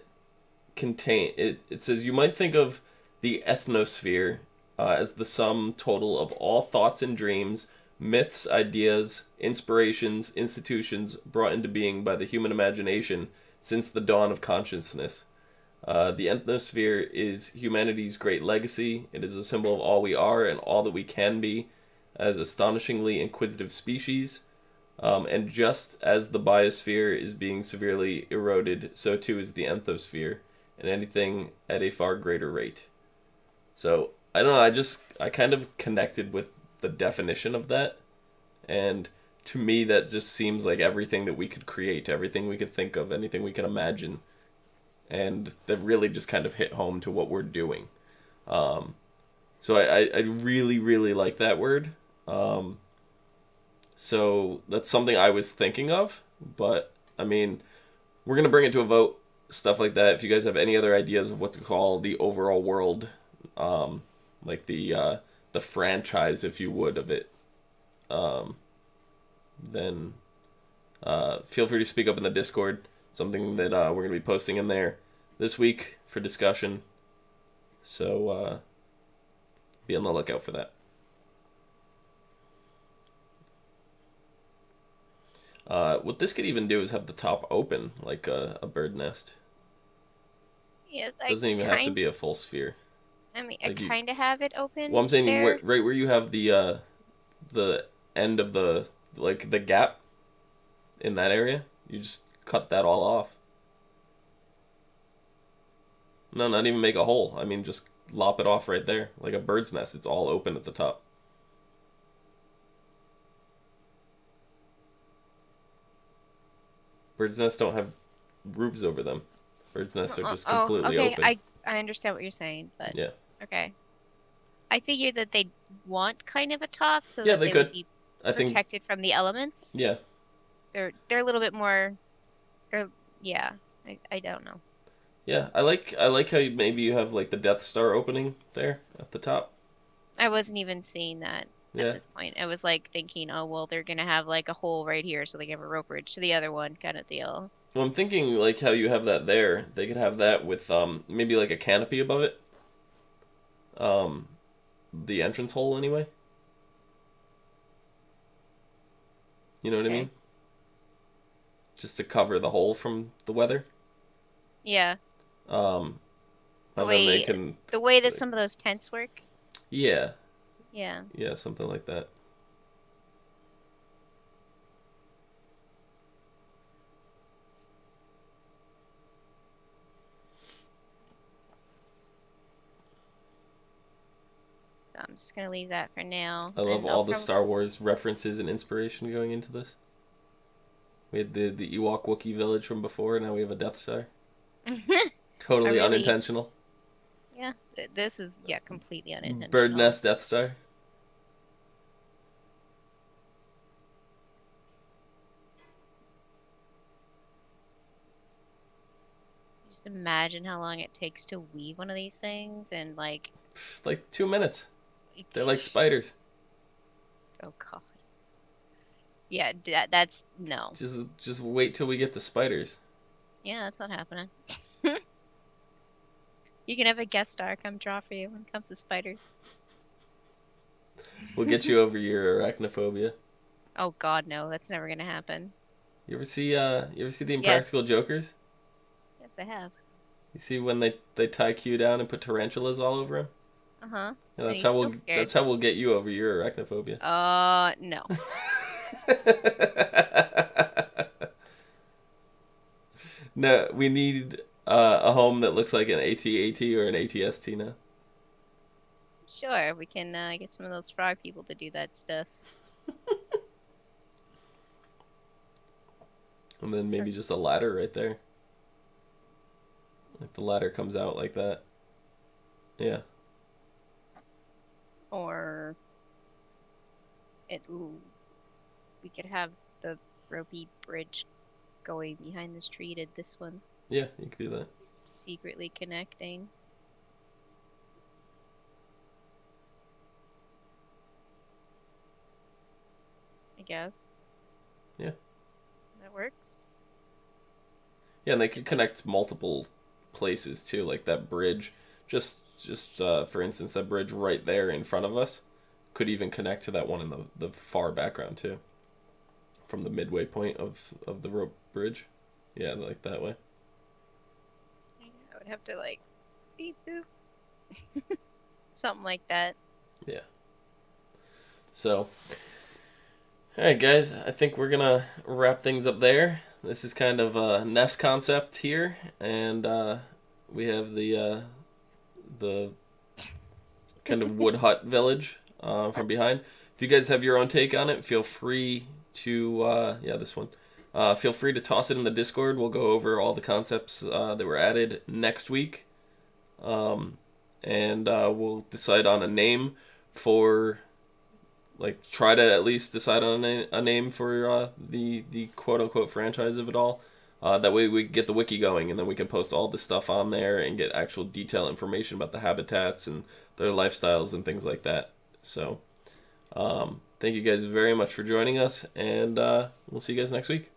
it says you might think of the ethnosphere as the sum total of all thoughts and dreams, myths, ideas, inspirations, institutions brought into being by the human imagination since the dawn of consciousness. The ethnosphere is humanity's great legacy. It is a symbol of all we are and all that we can be as astonishingly inquisitive species. And just as the biosphere is being severely eroded, so too is the entosphere, and anything at a far greater rate. So, I don't know, I kind of connected with the definition of that, and to me that just seems like everything that we could create, everything we could think of, anything we can imagine, and that really just kind of hit home to what we're doing. So I really, really like that word. So that's something I was thinking of, but I mean, we're gonna bring it to a vote, stuff like that. If you guys have any other ideas of what to call the overall world, um, like the franchise, if you would, of it, um, then feel free to speak up in the Discord. Something that we're gonna be posting in there this week for discussion. So be on the lookout for that. What this could even do is have the top open, like a bird nest. Yes, Doesn't even have to be a full sphere. I Like you, kind of have it well, I'm opened saying there. right where you have the end of the like the gap in that area, you just cut that all off. No, not even make a hole. I mean, just lop it off right there, like a bird's nest. It's all open at the top. Bird's nests don't have roofs over them. Bird's nests are just Oh, completely okay. open. I understand what you're saying, but Yeah. okay. I figured that they'd want kind of a top so Yeah, that they they would could. be I think. protected from the elements. Yeah. They're a little bit more, or yeah. I don't know. Yeah. I like how maybe you have like the Death Star opening there at the top. I wasn't even seeing that at Yeah. this point. I was like thinking, oh well, they're gonna have like a hole right here so they can have a rope bridge to the other one kind of deal. Well, I'm thinking like how you have that there. They could have that with maybe like a canopy above it. Um, the entrance hole anyway. You know what I Okay. mean? Just to cover the hole from the weather. Yeah. Um, The and then they way can, the way that like, some of those tents work. yeah, Yeah. yeah, something like that. So I'm just gonna leave that for now. I love And I'll all the probably Star Wars references and inspiration going into this. We had the Ewok Wookiee village from before, now we have a Death Star. I Totally really unintentional. Yeah, this is completely Bird unintentional. nest Death Star. Just imagine how long it takes to weave one of these things, and like, Like 2 minutes. They're like it's, spiders. oh God. Yeah, that's no. Just wait till we get the spiders. Yeah, that's not happening. You can have a guest star come draw for you when it comes to spiders. We'll get you over your arachnophobia. Oh God, no, that's never gonna happen. You ever see the Yes, Impractical Jokers? yes, I have. You see when they tie Q down and put tarantulas all over him? Uh-huh. Yeah, And he's still scared. that's how we'll get you over your arachnophobia. No. No, we need a home that looks like an AT-AT or an ATST now. Sure, we can get some of those frog people to do that stuff. And then maybe just a ladder right there. Like the ladder comes out like that. Yeah. Or ooh, we could have the ropey bridge going behind this tree to this one, Yeah, you could do that. secretly connecting. I guess. Yeah. That works. Yeah, and they could connect multiple places too, like that bridge. Just for instance, that bridge right there in front of us could even connect to that one in the far background too, from the midway point of the rope bridge. Yeah, like that way. I would have to like beep boop. Something like that. Yeah. So, all right, guys, I think we're gonna wrap things up there. This is kind of a nest concept here, and we have the kind of wood hut village from behind. If you guys have your own take on it, feel free to this one. Feel free to toss it in the Discord. We'll go over all the concepts that were added next week, and we'll decide on a name for, like, try to at least decide on a name for the quote unquote franchise of it all. That way we get the wiki going, and then we can post all the stuff on there and get actual detailed information about the habitats and their lifestyles and things like that. So, thank you guys very much for joining us, and we'll see you guys next week.